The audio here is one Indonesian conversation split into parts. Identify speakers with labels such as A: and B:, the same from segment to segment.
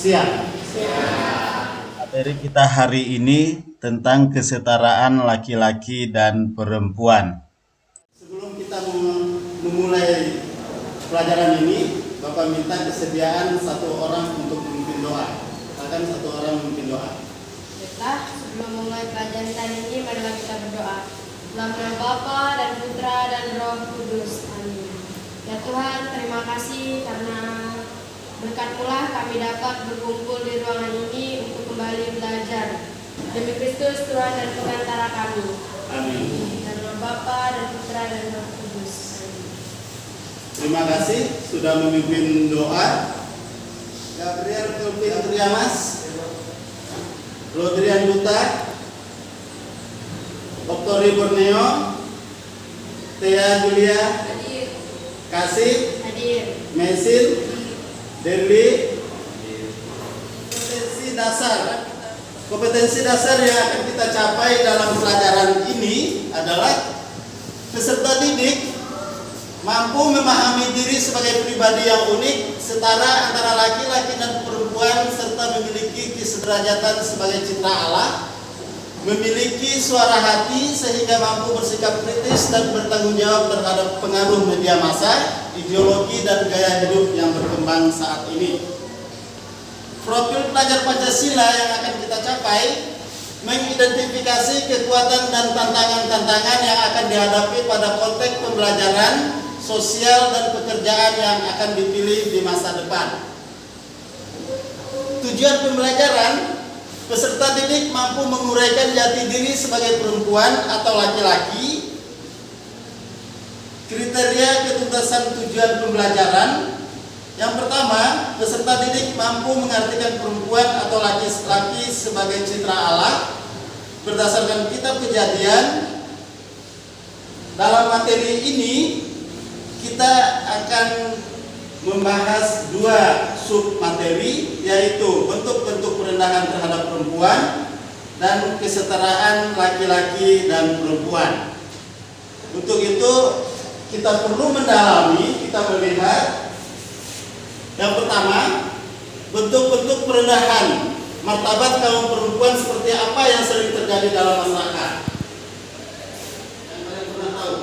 A: Siap.
B: Materi kita hari ini tentang kesetaraan laki-laki dan perempuan.
A: Sebelum kita memulai pelajaran ini, Bapak minta kesediaan satu orang untuk memimpin doa. Silakan satu orang memimpin doa.
C: Baiklah, sebelum memulai pelajaran kali ini, marilah kita berdoa. Dalam nama Bapa dan Putra dan Roh Kudus. Amin. Ya Tuhan, terima kasih karena berkat-Mulah kami dapat berkumpul di ruangan ini untuk kembali belajar. Demi Kristus, Tuhan dan pengantara kami.
A: Amin.
C: Dalam nama Bapa dan Putra dan Roh Kudus. Amin.
A: Terima kasih sudah memimpin doa. Gabriel Kelvin Triamas, Rodrian Duta, Oktori Borneo, Thea Julia,
C: Hadir.
A: Kasih,
C: Hadir.
A: Mesin, Derli. Kompetensi dasar yang akan kita capai dalam pelajaran ini adalah peserta didik mampu memahami diri sebagai pribadi yang unik, setara antara laki-laki dan perempuan, serta memiliki kesederajatan sebagai cipta Allah, memiliki suara hati sehingga mampu bersikap kritis dan bertanggung jawab terhadap pengaruh media massa, ideologi dan gaya hidup yang berkembang saat ini. Profil pelajar Pancasila yang akan kita capai mengidentifikasi kekuatan dan tantangan-tantangan yang akan dihadapi pada konteks pembelajaran, sosial, dan pekerjaan yang akan dipilih di masa depan. Tujuan pembelajaran, peserta didik mampu menguraikan jati diri sebagai perempuan atau laki-laki, kriteria ketuntasan tujuan pembelajaran. Yang pertama, peserta didik mampu mengartikan perempuan atau laki-laki sebagai citra Allah berdasarkan kitab Kejadian. Dalam materi ini kita akan membahas dua sub materi, yaitu bentuk-bentuk perendahan terhadap perempuan dan kesetaraan laki-laki dan perempuan. Untuk itu kita perlu mendalami, kita melihat yang pertama, bentuk-bentuk perendahan martabat kaum perempuan seperti apa yang sering terjadi dalam masyarakat. Yang kalian pernah tahu?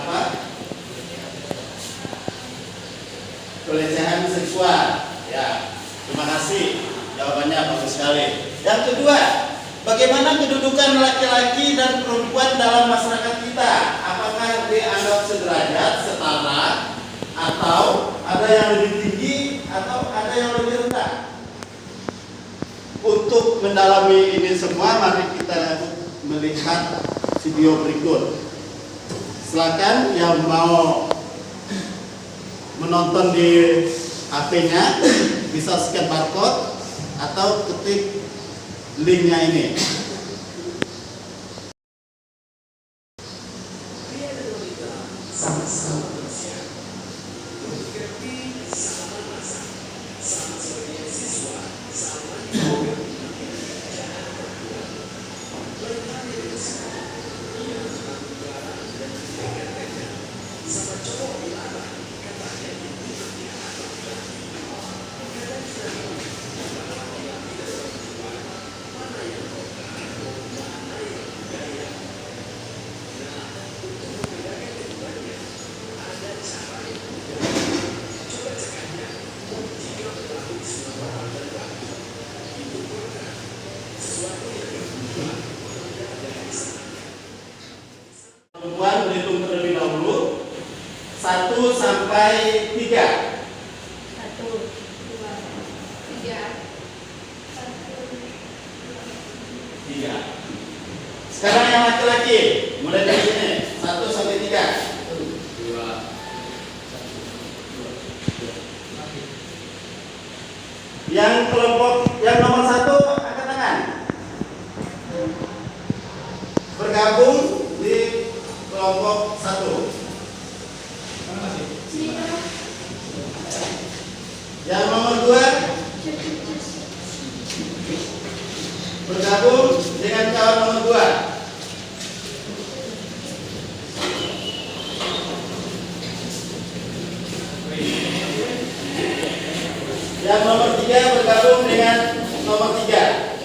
A: Apa? Pelecehan seksual. Ya, terima kasih. Jawabannya bagus sekali. Yang kedua, bagaimana kedudukan laki-laki dan perempuan dalam masyarakat kita? Apakah dianggap sederajat, setara, atau ada yang lebih tinggi atau ada yang lebih rendah? Untuk mendalami ini semua, mari kita melihat video berikut. Silakan yang mau menonton di HP-nya bisa scan barcode atau ketik linknya ini. Perempuan berhitung terlebih dahulu 1 sampai 3.
C: 1, 2, 3.
A: 3. Sekarang yang laki-laki, mulai dari sini 1 sampai 3. 2. Yang kelompok yang nomor 1 angkat tangan. Bergabung di kelompok 1. Yang nomor 2 bergabung dengan kawan nomor 2. Yang nomor 3 bergabung dengan nomor 3.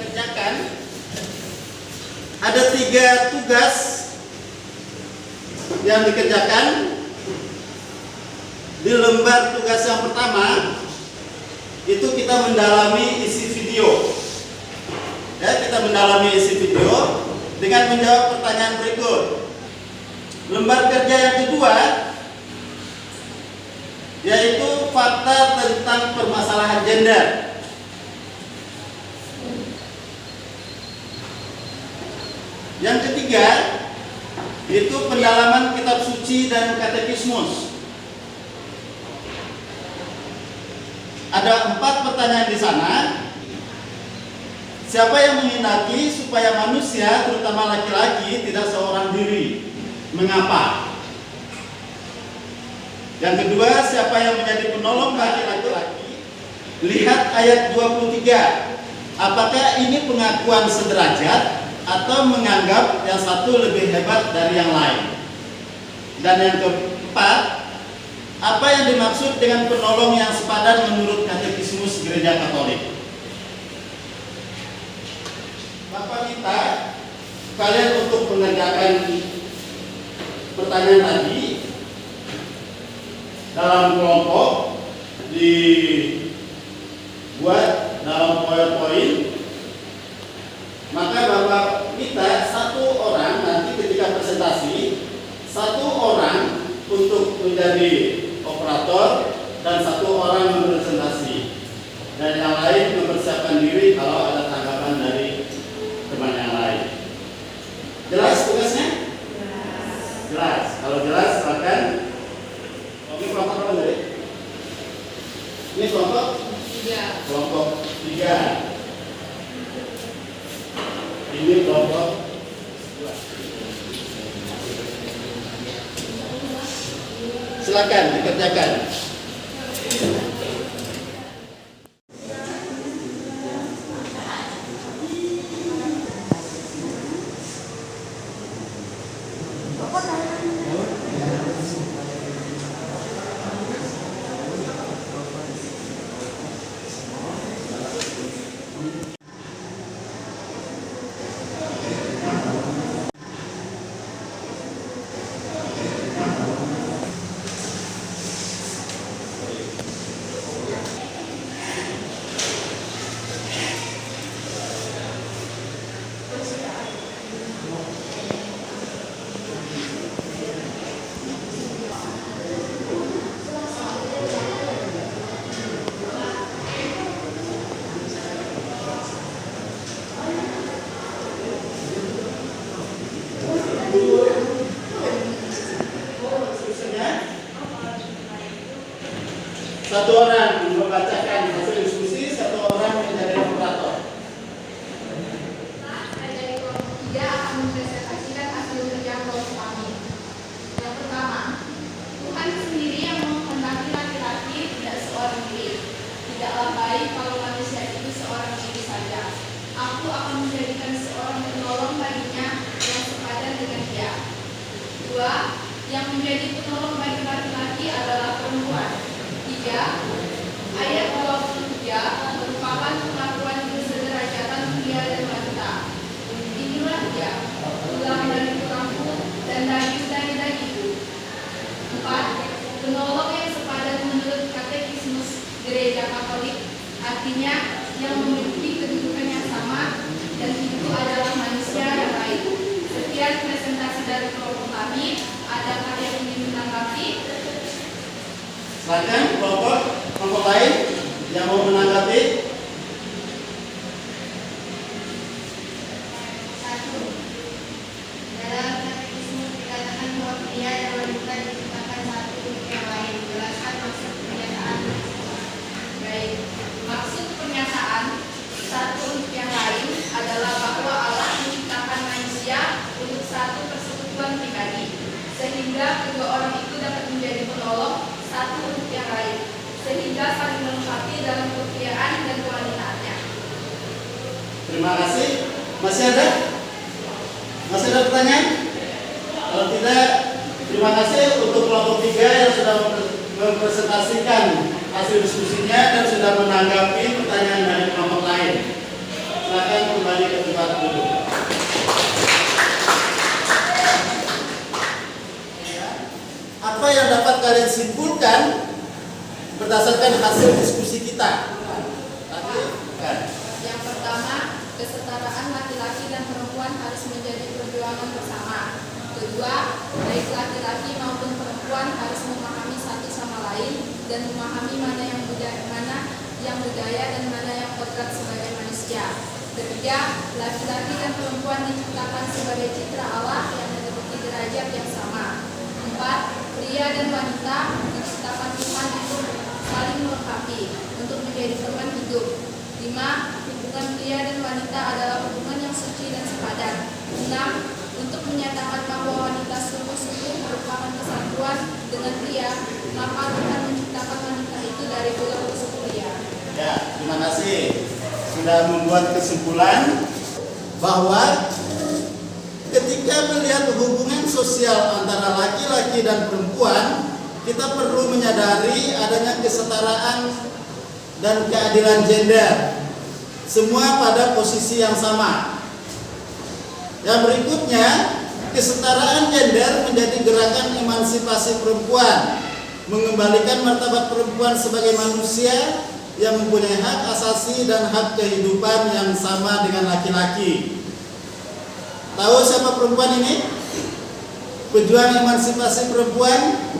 A: Kerjakan. Ada 3 tugas yang dikerjakan di lembar tugas yang pertama. Itu kita mendalami isi video. Ya, kita mendalami isi video dengan menjawab pertanyaan berikut. Lembar kerja yang kedua yaitu fakta tentang permasalahan gender. Yang ketiga itu pendalaman kitab suci dan katekismus. Ada 4 pertanyaan di sana. Siapa yang menghendaki supaya manusia, terutama laki-laki, tidak seorang diri? Mengapa? Yang kedua, siapa yang menjadi penolong bagi laki-laki? Lihat ayat 23. Apakah ini pengakuan sederajat atau menganggap yang satu lebih hebat dari yang lain? Dan yang keempat, apa yang dimaksud dengan penolong yang sepadan menurut katekismus Gereja Katolik? Bapak minta kalian untuk mengerjakan pertanyaan tadi dalam kelompok, dibuat dalam PowerPoint. Maka Bapak minta 1 orang nanti ketika presentasi, 1 orang untuk menjadi operator dan 1 orang mempresentasi, dan yang lain mempersiapkan diri kalau ada tanggapan dari teman yang lain. Jelas tugasnya? Jelas. Kalau jelas silakan. Ini kelompok berapa tadi? Ini kelompok 3. Kelompok 3. Ini kelompok 2. Silakan dikerjakan. Satu orang membacakan hasil diskusi, 1 orang menjadi operator.
D: Dari kelompok 3 akan mempresentasikan hasil kerja kelompok kami. Yang pertama, Tuhan sendiri yang menghendaki laki-laki tidak seorang diri. Tidaklah baik kalau manusia itu seorang diri saja. Aku akan menjadikan seorang penolong baginya yang sepadan dengan dia. 2. Yang menjadi penolong bagi laki-laki adalah perempuan. 3. Ayat 23 merupakan pengakuan kesederajatan pria dan wanita. Inilah dia, tulang dari tulangku dan daging dari dagingku. 4. Penolong yang sepadan menurut katekismus Gereja Katolik, artinya yang memiliki kedudukan yang sama dan itu adalah manusia yang baik. Sekian presentasi dari kelompok kami. Adakah yang ingin menanggapi?
A: Silakan kelompok lain yang mau menanggapi.
C: 1. Dalam katekismus dikatakan bahwa pria dan wanita diciptakan satu untuk yang lain. Jelaskan maksud pernyataan.
D: Baik, maksud pernyataan satu untuk yang lain adalah bahwa Allah menciptakan manusia untuk satu persekutuan pribadi, sehingga kedua orang itu dapat menjadi penolong satu untuk yang lain, sehingga saling melengkapi dalam kepriaan dan kewanitaannya.
A: Terima kasih. Masih ada? Masih ada pertanyaan? Kalau tidak, terima kasih untuk kelompok 3 yang sudah mempresentasikan hasil diskusinya dan sudah menanggapi pertanyaan dari kelompok lain. Silakan kembali ke tempat duduk. Apa yang dapat kalian simpulkan berdasarkan hasil diskusi kita?
D: Yang pertama, kesetaraan laki-laki dan perempuan harus menjadi perjuangan bersama. Kedua, baik laki-laki maupun perempuan harus memahami satu sama lain dan memahami mana yang budaya dan mana yang kodrat sebagai manusia. Ketiga, laki-laki dan perempuan diciptakan sebagai citra Allah yang memiliki derajat yang sama. 4, pria dan wanita diciptakan Tuhan untuk saling melengkapi untuk menjadi teman hidup. 5, hubungan pria dan wanita adalah hubungan yang suci dan sepadan. 6, untuk menyatakan bahwa wanita sungguh-sungguh merupakan kesatuan dengan pria, maka Tuhan menciptakan wanita itu dari ulah rusuk pria.
A: Ya, terima kasih sudah membuat kesimpulan bahwa ketika melihat hubungan sosial antara laki-laki dan perempuan, kita perlu menyadari adanya kesetaraan dan keadilan gender, semua pada posisi yang sama. Yang berikutnya, kesetaraan gender menjadi gerakan emansipasi perempuan, mengembalikan martabat perempuan sebagai manusia yang mempunyai hak asasi dan hak kehidupan yang sama dengan laki-laki. Tahu siapa perempuan ini? Pejuang emansipasi perempuan?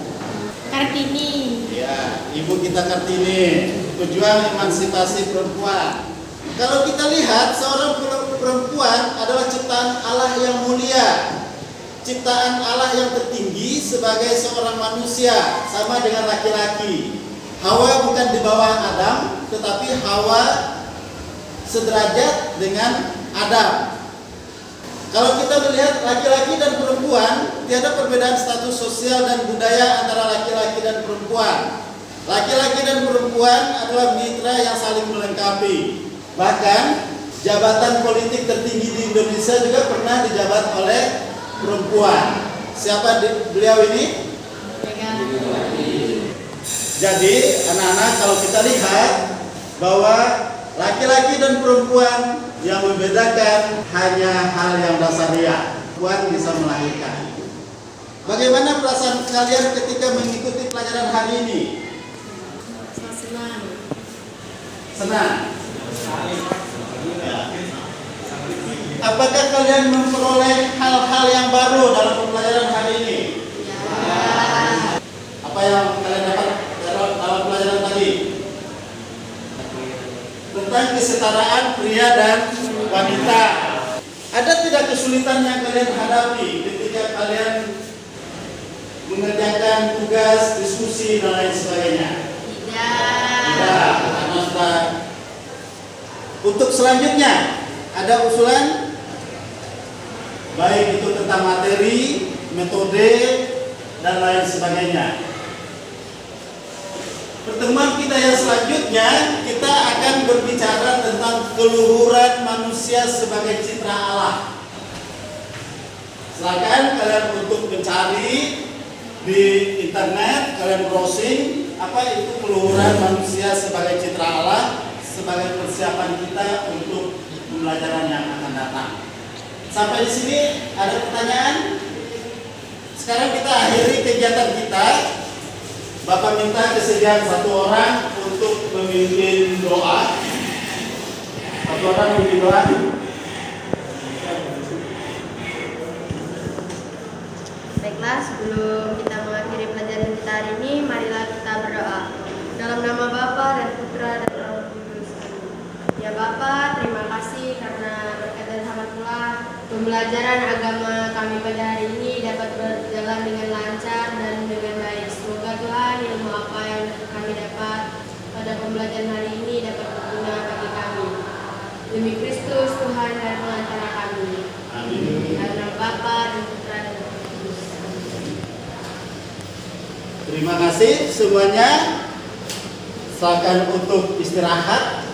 C: Kartini.
A: Ya, ibu kita Kartini, pejuang emansipasi perempuan. Kalau kita lihat, seorang perempuan adalah ciptaan Allah yang mulia, ciptaan Allah yang tertinggi sebagai seorang manusia, sama dengan laki-laki. Hawa bukan di bawah Adam, tetapi Hawa sederajat dengan Adam. Kalau kita melihat laki-laki dan perempuan, tiada perbedaan status sosial dan budaya antara laki-laki dan perempuan. Laki-laki dan perempuan adalah mitra yang saling melengkapi. Bahkan jabatan politik tertinggi di Indonesia juga pernah dijabat oleh perempuan. Siapa beliau ini? Jadi anak-anak, kalau kita lihat bahwa laki-laki dan perempuan yang membedakan hanya hal yang dasariah. Perempuan bisa melahirkan. Bagaimana perasaan kalian ketika mengikuti pelajaran hari ini?
C: Senang.
A: Senang. Apakah kalian memperoleh hal-hal yang baru dalam pembelajaran hari ini?
C: Ya.
A: Apa yang kalian dapat dalam pelajaran tadi? Tentang kesetaraan pria dan wanita. Ada tidak kesulitan yang kalian hadapi ketika kalian mengerjakan tugas, diskusi, dan lain sebagainya? Tidak. Karena sudah. Untuk selanjutnya, ada usulan? Baik itu tentang materi, metode, dan lain sebagainya. Pertemuan kita yang selanjutnya, kita akan berbicara tentang keluhuran manusia sebagai citra Allah. Silakan kalian untuk mencari di internet, kalian browsing apa itu keluhuran manusia sebagai citra Allah, sebagai persiapan kita untuk pembelajaran yang akan datang. Sampai di sini ada pertanyaan? Sekarang kita akhiri kegiatan kita. Bapak minta kesediaan satu orang untuk memimpin doa. Satu orang memimpin doa.
C: Baiklah, sebelum kita mengakhiri pelajaran kita hari ini, marilah kita berdoa. Dalam nama Bapa dan Putra dan Roh Kudus. Ya Bapa, terima kasih karena berkat dan rahmat-Mu pembelajaran agama kami pada hari ini dapat berjalan dengan lancar dan dengan baik. Semoga Tuhan ilmu apa yang kami dapat pada pembelajaran hari ini dapat berguna bagi kami. Demi Kristus Tuhan dan pengantara kami. Amin. Karena Bapa dan Putra dan Roh Kudus.
A: Terima kasih semuanya. Silakan untuk istirahat.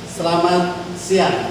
A: Selamat siang.